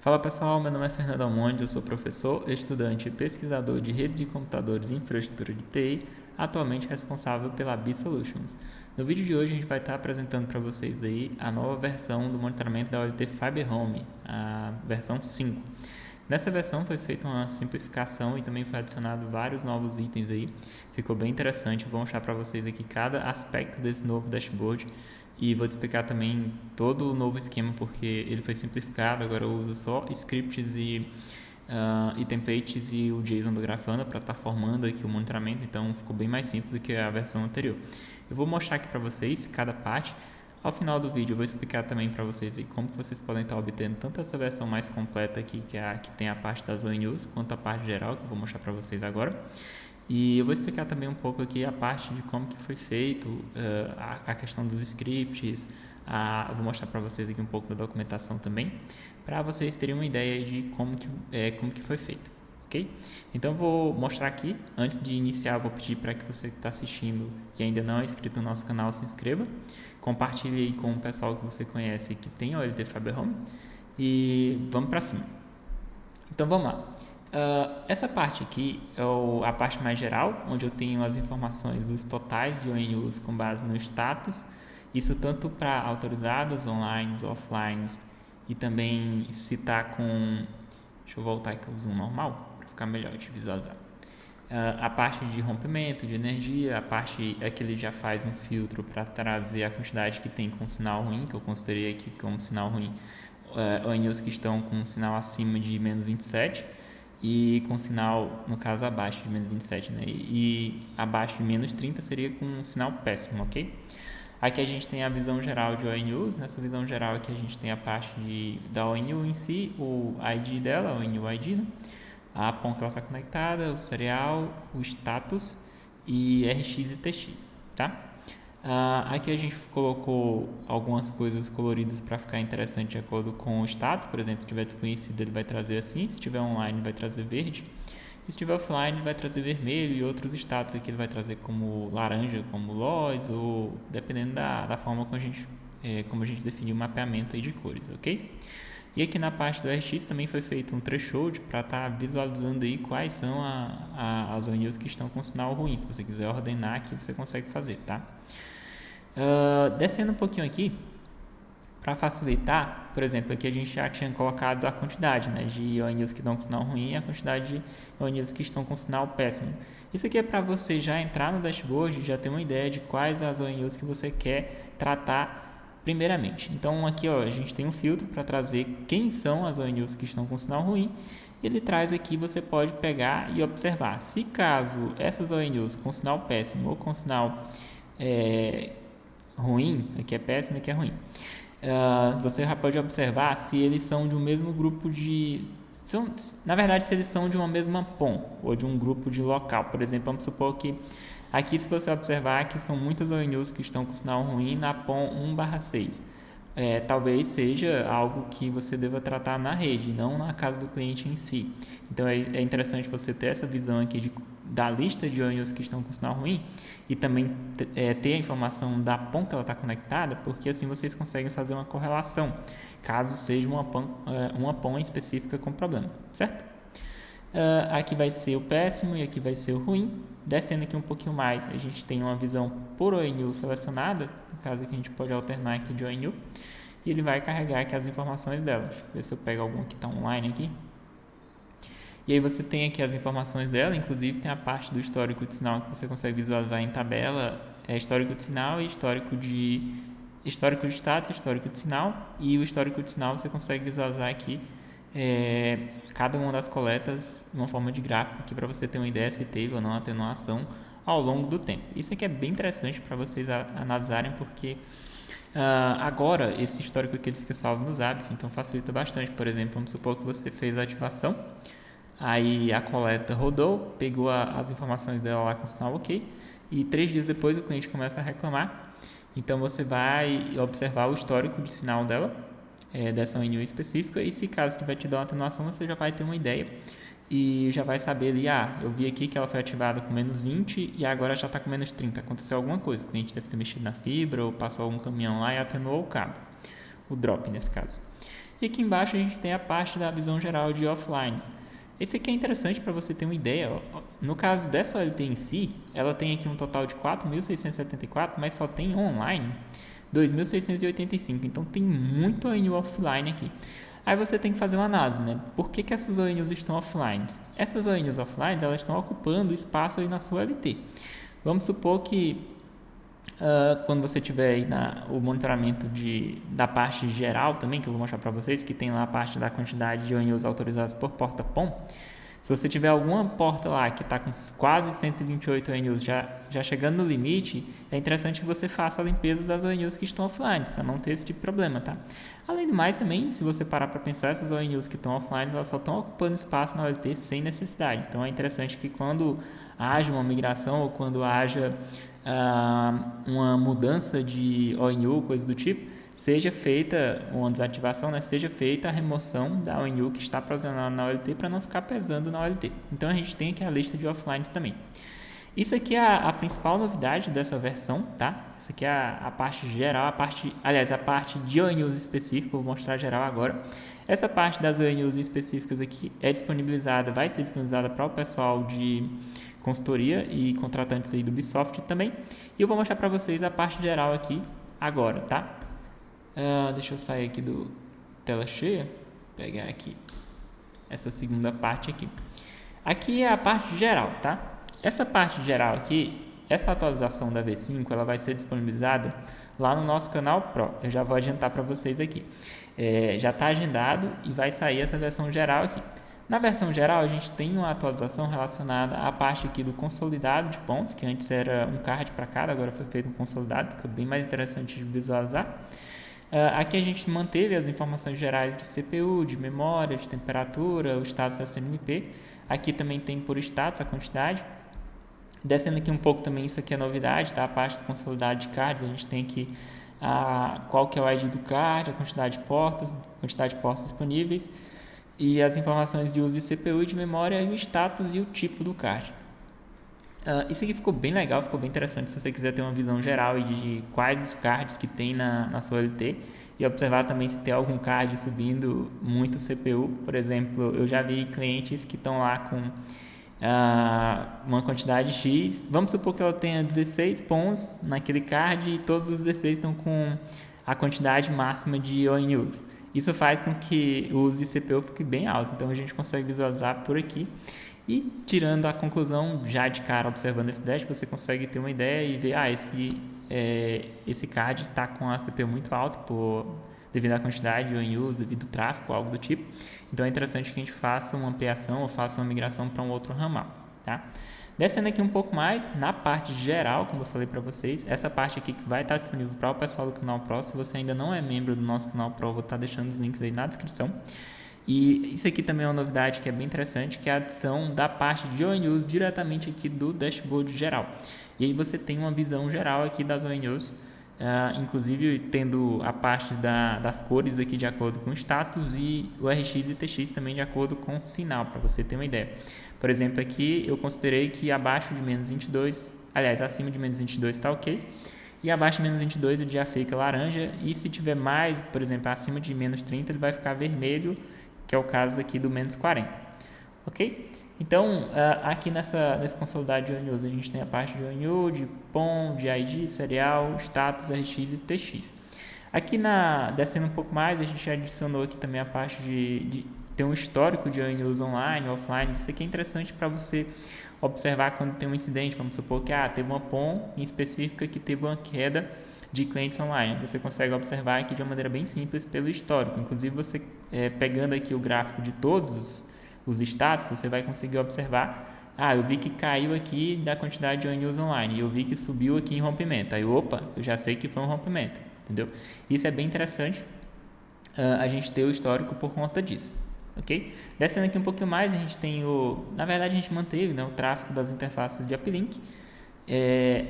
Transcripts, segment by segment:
Fala pessoal, meu nome é Fernando Almonte, eu sou professor, estudante e pesquisador de redes de computadores e infraestrutura de TI, atualmente responsável pela B-Solutions. No vídeo de hoje a gente vai estar apresentando para vocês aí a nova versão do monitoramento da OLT Fiber Home, a versão 5. Nessa versão foi feita uma simplificação e também foi adicionado vários novos itens aí. Ficou bem interessante, vou mostrar para vocês aqui cada aspecto desse novo dashboard e vou explicar também todo o novo esquema porque ele foi simplificado. Agora eu uso só scripts e templates e o JSON do Grafana para estar formando aqui o monitoramento, então ficou bem mais simples do que a versão anterior. Eu vou mostrar aqui para vocês cada parte. Ao final do vídeo eu vou explicar também para vocês aí como que vocês podem estar obtendo tanto essa versão mais completa aqui, que é a que tem a parte das ONUs, quanto a parte geral, que eu vou mostrar para vocês agora. E eu vou explicar também um pouco aqui a parte de como que foi feito, a questão dos scripts. Eu vou mostrar para vocês aqui um pouco da documentação também, para vocês terem uma ideia de como que foi feito, ok? Então eu vou mostrar aqui. Antes de iniciar, eu vou pedir para que você que está assistindo e ainda não é inscrito no nosso canal, se inscreva. Compartilhe aí com o pessoal que você conhece que tem OLT Fiber Home e vamos para cima. Então vamos lá. Essa parte aqui é a parte mais geral, onde eu tenho as informações dos totais de ONUs com base no status, isso tanto para autorizadas, online, offline, e também se está com... Deixa eu voltar aqui ao zoom normal, para ficar melhor de visualizar. A parte de rompimento, de energia, a parte é que ele já faz um filtro para trazer a quantidade que tem com sinal ruim, que eu considerei aqui como sinal ruim, ONUs que estão com sinal acima de menos 27 e com sinal, no caso, abaixo de menos 27, né? E abaixo de menos 30 seria com um sinal péssimo, ok? Aqui a gente tem a visão geral de ONUs. Nessa visão geral aqui a gente tem a parte da ONU em si, o ID dela, o ONU ID, né? A PON que ela está conectada, o serial, o status e RX e TX, tá? Aqui a gente colocou algumas coisas coloridas para ficar interessante de acordo com o status. Por exemplo, se estiver desconhecido ele vai trazer assim, se estiver online vai trazer verde, e se estiver offline vai trazer vermelho, e outros status aqui ele vai trazer como laranja, como LOS, ou dependendo da forma como a gente definiu o mapeamento aí de cores, ok? E aqui na parte do RX também foi feito um threshold para estar visualizando aí quais são as ONUs que estão com sinal ruim. Se você quiser ordenar aqui, você consegue fazer, tá? Descendo um pouquinho aqui, para facilitar, por exemplo, aqui a gente já tinha colocado a quantidade, né, de ONUs que estão com sinal ruim e a quantidade de ONUs que estão com sinal péssimo. Isso aqui é para você já entrar no dashboard e já ter uma ideia de quais as ONUs que você quer tratar primeiramente. Então aqui a gente tem um filtro para trazer quem são as ONUs que estão com sinal ruim. Ele traz aqui, você pode pegar e observar. Se caso essas ONUs com sinal péssimo ou com sinal ruim, aqui é péssimo, aqui é ruim, você já pode observar se eles são de um mesmo grupo na verdade, se eles são de uma mesma PON ou de um grupo de local. Por exemplo, vamos supor que aqui, se você observar, que são muitas ONUs que estão com sinal ruim na PON 1/6. Talvez seja algo que você deva tratar na rede, não na casa do cliente em si. Então é interessante você ter essa visão aqui da lista de ONUs que estão com sinal ruim e também ter a informação da PON que ela está conectada, porque assim vocês conseguem fazer uma correlação, caso seja uma PON específica com problema, certo? Aqui vai ser o péssimo e aqui vai ser o ruim. Descendo aqui um pouquinho mais, a gente tem uma visão por ONU selecionada, no caso aqui a gente pode alternar aqui de ONU, e ele vai carregar aqui as informações dela. Deixa eu ver se eu pego algum que está online aqui. E aí você tem aqui as informações dela, inclusive tem a parte do histórico de sinal que você consegue visualizar em tabela, histórico de sinal e histórico de status, histórico de sinal, e o histórico de sinal você consegue visualizar aqui cada uma das coletas de uma forma de gráfico aqui para você ter uma ideia se teve ou não atenuação ao longo do tempo. Isso aqui é bem interessante para vocês analisarem, porque agora esse histórico aqui ele fica salvo nos hábitos, então facilita bastante. Por exemplo, vamos supor que você fez a ativação, aí a coleta rodou, pegou as informações dela lá com o sinal ok, e 3 dias depois o cliente começa a reclamar. Então você vai observar o histórico de sinal dela, dessa ONU específica, e se caso tiver te dar uma atenuação, você já vai ter uma ideia e já vai saber ali, eu vi aqui que ela foi ativada com menos 20 e agora já está com menos 30, aconteceu alguma coisa, o cliente deve ter mexido na fibra ou passou algum caminhão lá e atenuou o cabo, o drop nesse caso. E aqui embaixo a gente tem a parte da visão geral de offline. Esse aqui é interessante para você ter uma ideia. No caso dessa OLT em si, ela tem aqui um total de 4.674, mas só tem online 2.685. Então tem muito ONU offline aqui. Aí você tem que fazer uma análise, né? Por que essas ONUs estão offline? Essas ONUs offline, elas estão ocupando espaço aí na sua OLT. Vamos supor que quando você tiver aí o monitoramento da parte geral também, que eu vou mostrar para vocês, que tem lá a parte da quantidade de ONUs autorizadas por porta POM. Se você tiver alguma porta lá que está com quase 128 ONUs já chegando no limite, é interessante que você faça a limpeza das ONUs que estão offline, para não ter esse tipo de problema, tá? Além do mais, também, se você parar para pensar, essas ONUs que estão offline, elas só estão ocupando espaço na OLT sem necessidade. Então, é interessante que quando haja uma migração ou quando haja uma mudança de ONU, coisa do tipo, seja feita uma desativação, né? Seja feita a remoção da ONU que está aprisionada na OLT para não ficar pesando na OLT. Então a gente tem aqui a lista de offline também. Isso aqui é a principal novidade dessa versão, tá? Essa aqui é a parte geral, a parte de ONUs específica, vou mostrar geral agora. Essa parte das ONUs específicas aqui vai ser disponibilizada para o pessoal de consultoria e contratantes aí do Ubisoft também. E eu vou mostrar para vocês a parte geral aqui agora, tá? Deixa eu sair aqui do tela cheia, pegar aqui essa segunda parte aqui. Aqui é a parte geral, tá? Essa parte geral aqui, essa atualização da V5, ela vai ser disponibilizada lá no nosso canal Pro. Eu já vou adiantar para vocês aqui. Já está agendado e vai sair essa versão geral aqui. Na versão geral, a gente tem uma atualização relacionada à parte aqui do consolidado de pontos, que antes era um card para cada, agora foi feito um consolidado, que é bem mais interessante de visualizar. Aqui a gente manteve as informações gerais de CPU, de memória, de temperatura, o status da CNMP. Aqui também tem por status a quantidade. Descendo aqui um pouco também, isso aqui é novidade, tá? A parte do consolidado de cards, a gente tem aqui qual que é o ID do card, a quantidade de portas disponíveis e as informações de uso de CPU e de memória e o status e o tipo do card. Isso aqui ficou bem legal, ficou bem interessante se você quiser ter uma visão geral de quais os cards que tem na sua LT e observar também se tem algum card subindo muito CPU. Por exemplo, eu já vi clientes que estão lá com uma quantidade X. Vamos supor que ela tenha 16 pontos naquele card e todos os 16 estão com a quantidade máxima de ONUs. Isso faz com que o uso de CPU fique bem alto, então a gente consegue visualizar por aqui. E tirando a conclusão, já de cara observando esse dash, você consegue ter uma ideia e ver, esse card está com a CPU muito alta devido à quantidade de ONUs, devido ao tráfego, algo do tipo. Então é interessante que a gente faça uma ampliação ou faça uma migração para um outro ramal, tá? Descendo aqui um pouco mais, na parte geral, como eu falei para vocês, essa parte aqui que vai estar disponível para o pessoal do canal Pro. Se você ainda não é membro do nosso canal Pro, eu vou estar deixando os links aí na descrição. E isso aqui também é uma novidade que é bem interessante, que é a adição da parte de ONUs diretamente aqui do dashboard geral. E aí você tem uma visão geral aqui das ONUs, inclusive tendo a parte das cores aqui de acordo com o status e o RX e TX também de acordo com o sinal, para você ter uma ideia. Por exemplo, aqui eu considerei que abaixo de menos 22, acima de menos 22 está ok, e abaixo de menos 22 ele já fica laranja, e se tiver mais, por exemplo, acima de menos 30 ele vai ficar vermelho, que é o caso aqui do menos 40, ok? Então, aqui nesse consolidado de ONUs, a gente tem a parte de ONU, de POM, de ID, serial, status, RX e TX. Aqui descendo um pouco mais, a gente adicionou aqui também a parte de ter um histórico de ONUs online, offline. Isso aqui é interessante para você observar quando tem um incidente. Vamos supor que teve uma POM em específica que teve uma queda de clientes online. Você consegue observar aqui de uma maneira bem simples pelo histórico. Inclusive, você pegando aqui o gráfico de todos os status, você vai conseguir observar, eu vi que caiu aqui da quantidade de ONUs online, e eu vi que subiu aqui em rompimento. Aí, eu já sei que foi um rompimento, entendeu? Isso é bem interessante, a gente ter o histórico por conta disso, ok? Descendo aqui um pouquinho mais, a gente tem na verdade, a gente manteve, né, o tráfego das interfaces de uplink.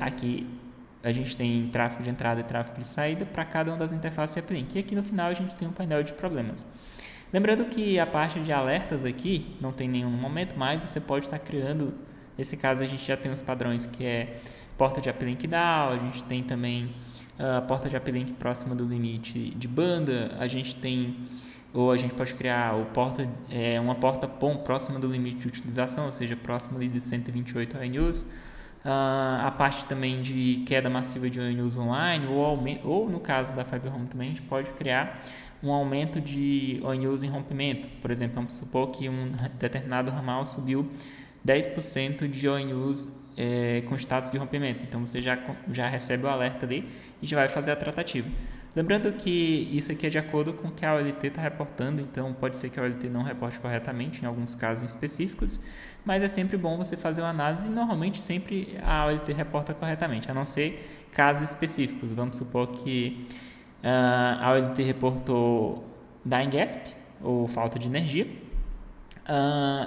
Aqui a gente tem tráfego de entrada e tráfego de saída para cada uma das interfaces de uplink. E aqui no final a gente tem um painel de problemas. Lembrando que a parte de alertas aqui não tem nenhum no momento, mas você pode estar criando. Nesse caso a gente já tem os padrões que é porta de uplink down, a gente tem também a porta de uplink próxima do limite de banda, a gente tem ou a gente pode criar uma porta POM próxima do limite de utilização, ou seja, próximo ali de 128 ONUs. A parte também de queda massiva de ONUs online, ou no caso da Fiber Home também, a gente pode criar um aumento de ONUs em rompimento. Por exemplo, vamos supor que um determinado ramal subiu 10% de ONUs com status de rompimento. Então você já recebe o alerta ali e já vai fazer a tratativa. Lembrando que isso aqui é de acordo com o que a OLT está reportando, então pode ser que a OLT não reporte corretamente em alguns casos específicos, mas é sempre bom você fazer uma análise e normalmente sempre a OLT reporta corretamente, a não ser casos específicos. Vamos supor que a OLT reportou dying gasp, ou falta de energia,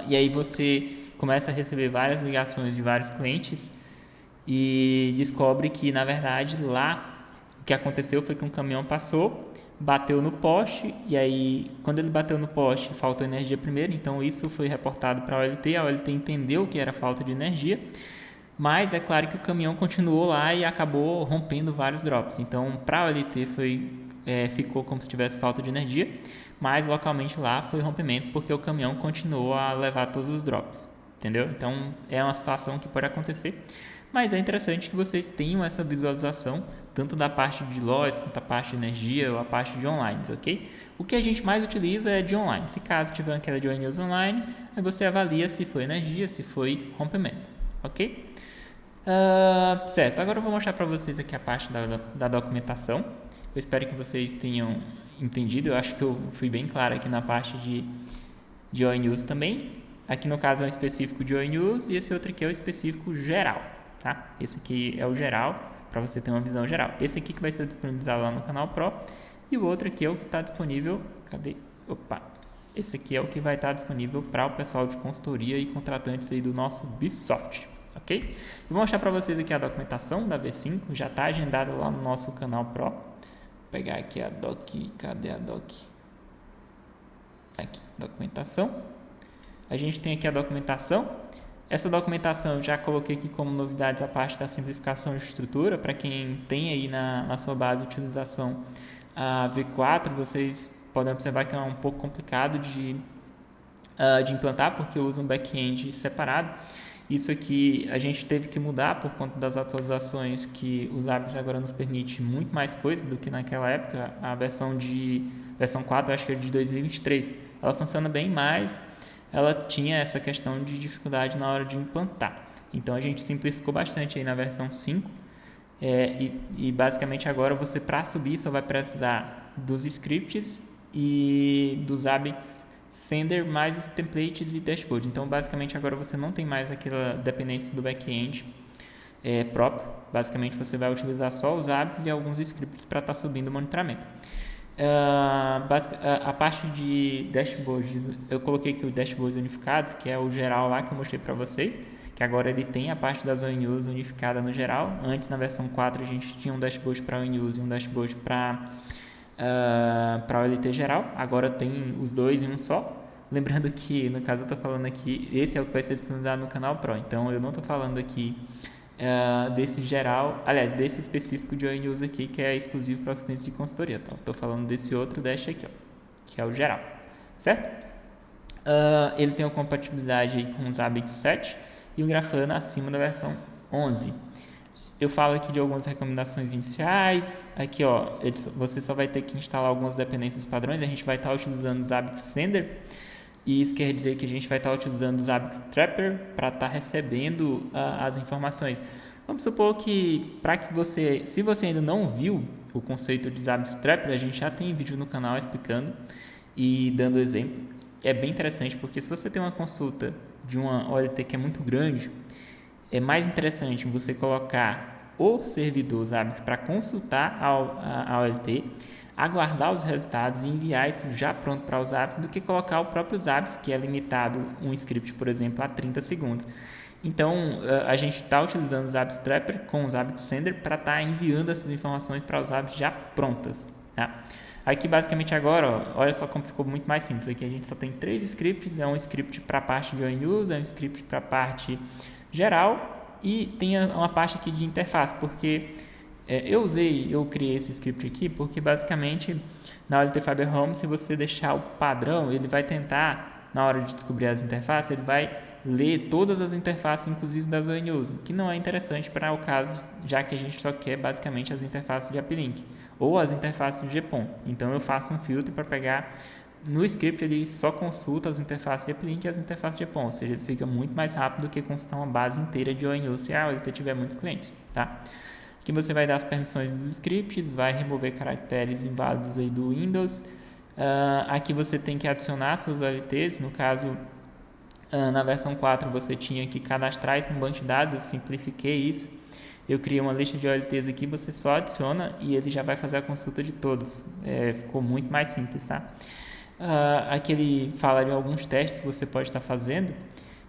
e aí você começa a receber várias ligações de vários clientes e descobre que, na verdade, lá o que aconteceu foi que um caminhão passou, bateu no poste, e aí quando ele bateu no poste faltou energia primeiro, então isso foi reportado para a OLT entendeu que era falta de energia, mas é claro que o caminhão continuou lá e acabou rompendo vários drops, então para a OLT ficou como se tivesse falta de energia, mas localmente lá foi rompimento porque o caminhão continuou a levar todos os drops, entendeu? Então é uma situação que pode acontecer, mas é interessante que vocês tenham essa visualização tanto da parte de loss quanto a parte de energia ou a parte de online, ok? O que a gente mais utiliza é de online. Se caso tiver uma queda de ONUs online, aí você avalia se foi energia, se foi rompimento, ok? Certo, agora eu vou mostrar para vocês aqui a parte da documentação. Eu espero que vocês tenham entendido. Eu acho que eu fui bem claro aqui na parte de ONUs também. Aqui no caso é um específico de ONUs e esse outro aqui é o específico geral, tá? Esse aqui é o geral, para você ter uma visão geral. Esse aqui que vai ser disponibilizado lá no canal Pro e o outro aqui é o que está disponível. Cadê? Opa! Esse aqui é o que vai estar disponível para o pessoal de consultoria e contratantes aí do nosso Bisoft, ok? Eu vou mostrar para vocês aqui a documentação da V5, já está agendada lá no nosso canal Pro. Vou pegar aqui a doc, cadê a doc? Aqui, documentação. A gente tem aqui a documentação. Essa documentação eu já coloquei aqui como novidades a parte da simplificação de estrutura. Para quem tem aí na sua base de utilização a V4, vocês podem observar que é um pouco complicado de implantar, porque usa um back-end separado. Isso aqui a gente teve que mudar por conta das atualizações que o Zabbix agora nos permite muito mais coisa do que naquela época. A versão 4, acho que é de 2023, ela funciona bem mais. Ela tinha essa questão de dificuldade na hora de implantar. Então a gente simplificou bastante aí na versão 5 e basicamente agora você, para subir, só vai precisar dos scripts e dos Zabbix Sender mais os templates e dashboard. Então basicamente agora você não tem mais aquela dependência do back-end próprio. Basicamente você vai utilizar só os Zabbix e alguns scripts para estar subindo o monitoramento. A parte de dashboard, eu coloquei aqui o dashboard unificados, que é o geral lá que eu mostrei para vocês, que agora ele tem a parte das ONUs unificada no geral. Antes, na versão 4, a gente tinha um dashboard para ONUs e um dashboard para OLT geral. Agora tem os dois em um só. Lembrando que, no caso, eu estou falando aqui, esse é o que vai ser disponibilizado no canal Pro, então eu não estou falando aqui desse geral, aliás, desse específico de ONUs aqui, que é exclusivo para os clientes de consultoria, tá? Estou falando desse outro dash aqui, ó, que é o geral, certo? Ele tem uma compatibilidade aí com o Zabbix 7 e o Grafana acima da versão 11. Eu falo aqui de algumas recomendações iniciais. Aqui, ó, você só vai ter que instalar algumas dependências padrões. A gente vai estar utilizando o Zabbix Sender, e isso quer dizer que a gente vai estar utilizando o Zabbix Trapper para estar recebendo as informações. Vamos supor que, se você ainda não viu o conceito de Zabbix Trapper, a gente já tem vídeo no canal explicando e dando exemplo. É bem interessante, porque se você tem uma consulta de uma OLT que é muito grande, é mais interessante você colocar o servidor Zabbix para consultar a OLT, aguardar os resultados e enviar isso já pronto para os Zabbix, do que colocar o próprio Zabbix, que é limitado um script, por exemplo, a 30 segundos. Então, a gente está utilizando o Zabbix Trapper com o Zabbix Sender para estar enviando essas informações para os Zabbix já prontas, tá? Aqui, basicamente, agora, ó, olha só como ficou muito mais simples. Aqui a gente só tem 3 scripts, é um script para a parte de ONUs, é um script para a parte geral e tem uma parte aqui de interface, porque Eu criei esse script aqui porque basicamente na OLT Fiber Home, se você deixar o padrão, ele vai tentar, na hora de descobrir as interfaces, ele vai ler todas as interfaces, inclusive das ONUs, que não é interessante para o caso, já que a gente só quer basicamente as interfaces de AppLink ou as interfaces do GPON. Então eu faço um filtro para pegar. No script ele só consulta as interfaces de AppLink e as interfaces de GPON, ou seja, ele fica muito mais rápido do que consultar uma base inteira de ONU se a OLT tiver muitos clientes, tá? Aqui você vai dar as permissões dos scripts, vai remover caracteres inválidos aí do Windows. Aqui você tem que adicionar suas OLTs, no caso, na versão 4 você tinha que cadastrar isso no banco de dados, eu simplifiquei isso. Eu criei uma lista de OLTs aqui, você só adiciona e ele já vai fazer a consulta de todos. Ficou muito mais simples, tá? Aqui ele fala de alguns testes que você pode estar fazendo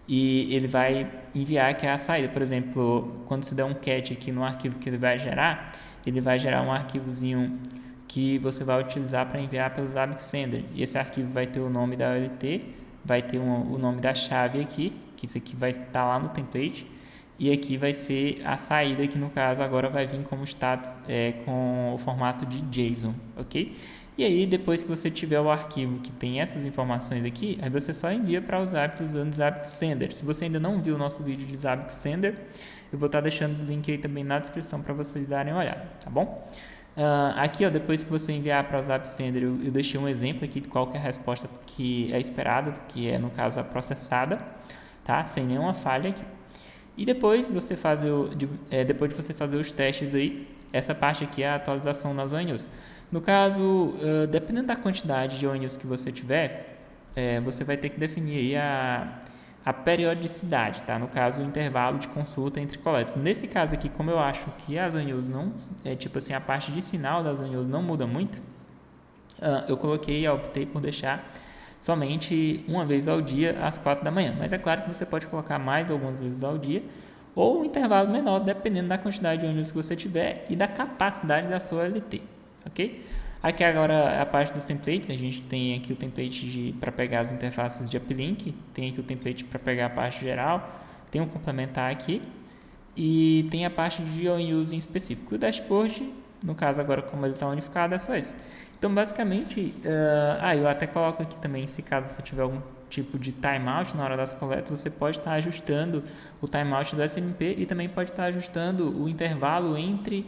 e ele vai enviar aqui a saída. Por exemplo, quando se der um cat aqui no arquivo que ele vai gerar, ele vai gerar um arquivozinho que você vai utilizar para enviar pelo Zabbix Sender. E esse arquivo vai ter o nome da OLT, vai ter o nome da chave aqui, que isso aqui vai estar lá no template, e aqui vai ser a saída, que no caso agora vai vir como status com o formato de JSON, ok? E aí depois que você tiver o arquivo que tem essas informações aqui, aí você só envia para o Zabbix usando o Zabbix Sender. Se você ainda não viu o nosso vídeo de Zabbix Sender, eu vou estar deixando o link aí também na descrição para vocês darem uma olhada, tá bom? Aqui, ó, depois que você enviar para o Zabbix Sender, eu deixei um exemplo aqui de qual que é a resposta que é esperada, que é no caso a processada, tá? Sem nenhuma falha aqui. E depois você depois de você fazer os testes aí, essa parte aqui é a atualização nas ONUs. No caso, dependendo da quantidade de ONUs que você tiver, você vai ter que definir aí a periodicidade, tá? No caso, o intervalo de consulta entre coletas. Nesse caso aqui, como eu acho que as ONUs não, tipo assim, a parte de sinal das ONUs não muda muito, eu optei por deixar somente uma vez ao dia às 4 da manhã. Mas é claro que você pode colocar mais algumas vezes ao dia ou um intervalo menor, dependendo da quantidade de ONUs que você tiver e da capacidade da sua LT, ok? Aqui agora é a parte dos templates. A gente tem aqui o template para pegar as interfaces de AppLink, tem aqui o template para pegar a parte geral, tem um complementar aqui e tem a parte de ONUs em específico. O dashboard, no caso agora como ele está unificado, é só isso. Então basicamente, eu até coloco aqui também, se caso você tiver algum tipo de timeout na hora das coletas, você pode estar ajustando o timeout do SNMP e também pode estar ajustando o intervalo entre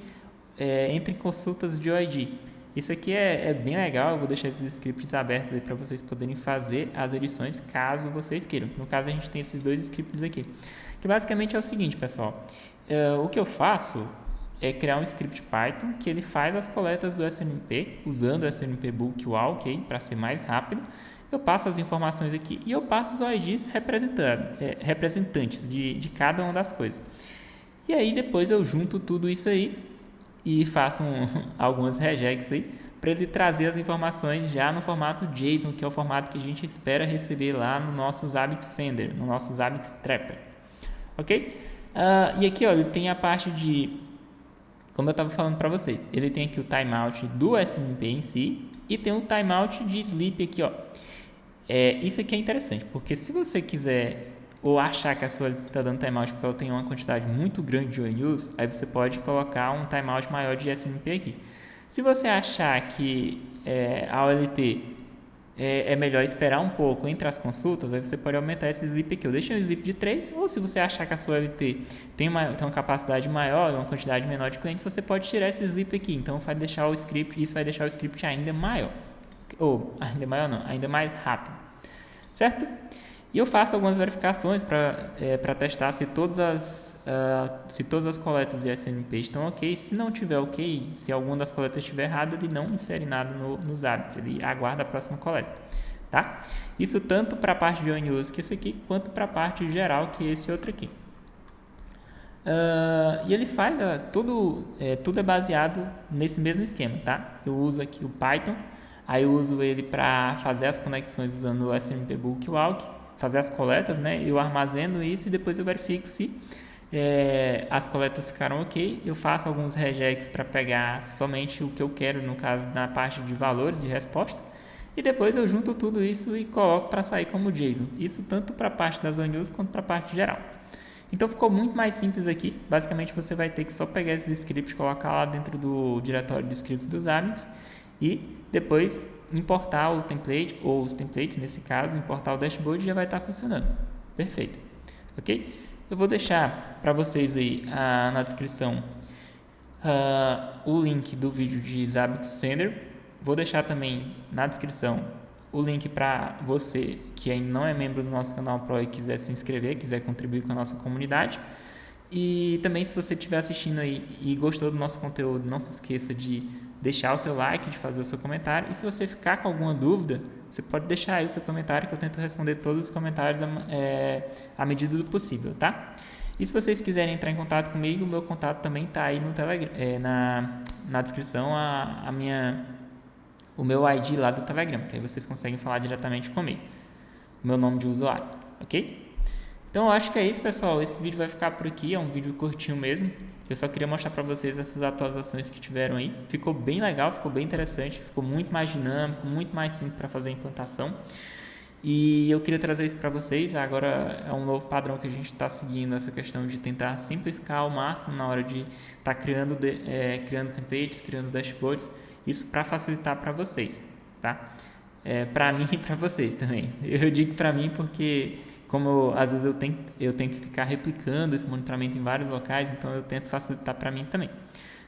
consultas de OID. Isso aqui é bem legal, eu vou deixar esses scripts abertos aí para vocês poderem fazer as edições caso vocês queiram. No caso a gente tem esses dois scripts aqui, que basicamente é o seguinte, pessoal, o que eu faço é criar um script Python que ele faz as coletas do SNMP, usando o SNMP Bulk UAL, ok, para ser mais rápido. Eu passo as informações aqui e eu passo os OIDs representantes de cada uma das coisas. E aí depois eu junto tudo isso aí e faço algumas regex aí para ele trazer as informações já no formato JSON, que é o formato que a gente espera receber lá no nosso Zabbix Sender, no nosso Zabbix Trapper, ok? E aqui, ó, ele tem a parte de, como eu estava falando para vocês, ele tem aqui o timeout do SNMP em si e tem um timeout de sleep aqui, ó. Isso aqui é interessante, porque se você quiser ou achar que a sua está dando timeout porque ela tem uma quantidade muito grande de ONUs, aí você pode colocar um timeout maior de SNMP aqui. Se você achar que a OLT é melhor esperar um pouco entre as consultas, aí você pode aumentar esse sleep aqui. Eu deixei um sleep de 3, ou se você achar que a sua OLT tem uma capacidade maior e uma quantidade menor de clientes, você pode tirar esse sleep aqui. Então vai deixar o script, isso vai deixar o script ainda maior. Ou ainda maior não, ainda mais rápido. Certo? E eu faço algumas verificações para testar se todas as coletas de SNMP estão ok. Se não tiver ok, se alguma das coletas estiver errada, ele não insere nada no Zabbix, ele aguarda a próxima coleta, tá? Isso tanto para a parte de ONUs, que é esse aqui, quanto para a parte geral, que é esse outro aqui. E ele faz tudo é baseado nesse mesmo esquema, tá? Eu uso aqui o Python, aí eu uso ele para fazer as conexões usando o SNMP Bulk Walk, fazer as coletas, né? Eu armazeno isso e depois eu verifico se as coletas ficaram ok. Eu faço alguns regex para pegar somente o que eu quero, no caso na parte de valores de resposta, e depois eu junto tudo isso e coloco para sair como JSON. Isso tanto para a parte das ONUs quanto para a parte geral. Então ficou muito mais simples aqui. Basicamente você vai ter que só pegar esses scripts, colocar lá dentro do diretório de script dos Zabbix e depois importar o template, ou os templates nesse caso, importar o dashboard e já vai estar funcionando. Perfeito. Ok? Eu vou deixar para vocês aí na descrição o link do vídeo de Zabbix Sender. Vou deixar também na descrição o link para você que ainda não é membro do nosso canal Pro e quiser se inscrever, quiser contribuir com a nossa comunidade. E também, se você estiver assistindo aí e gostou do nosso conteúdo, não se esqueça de deixar o seu like, de fazer o seu comentário. E se você ficar com alguma dúvida, você pode deixar aí o seu comentário, que eu tento responder todos os comentários à medida do possível, tá? E se vocês quiserem entrar em contato comigo, o meu contato também está aí no Telegram, na descrição, o meu ID lá do Telegram, que aí vocês conseguem falar diretamente comigo, o meu nome de usuário, ok? Então eu acho que é isso, pessoal. Esse vídeo vai ficar por aqui, é um vídeo curtinho mesmo. Eu só queria mostrar para vocês essas atualizações que tiveram aí. Ficou bem legal, ficou bem interessante, ficou muito mais dinâmico, muito mais simples para fazer a implantação. E eu queria trazer isso para vocês. Agora é um novo padrão que a gente está seguindo, essa questão de tentar simplificar ao máximo na hora de estar criando templates, criando dashboards. Isso para facilitar para vocês, tá? Para mim e para vocês também. Eu digo para mim porque, como às vezes eu tenho que ficar replicando esse monitoramento em vários locais, então eu tento facilitar para mim também.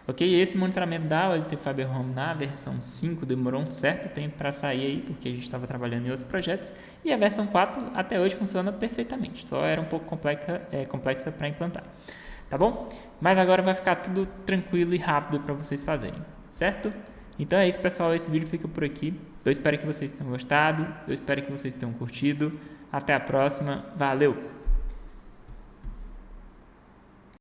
Ok? Esse monitoramento da OLT Fiber Home na versão 5 demorou um certo tempo para sair aí, porque a gente estava trabalhando em outros projetos, e a versão 4 até hoje funciona perfeitamente, só era um pouco complexa para implantar, tá bom? Mas agora vai ficar tudo tranquilo e rápido para vocês fazerem, certo? Então é isso, pessoal, esse vídeo fica por aqui. Eu espero que vocês tenham gostado, eu espero que vocês tenham curtido. Até a próxima, valeu!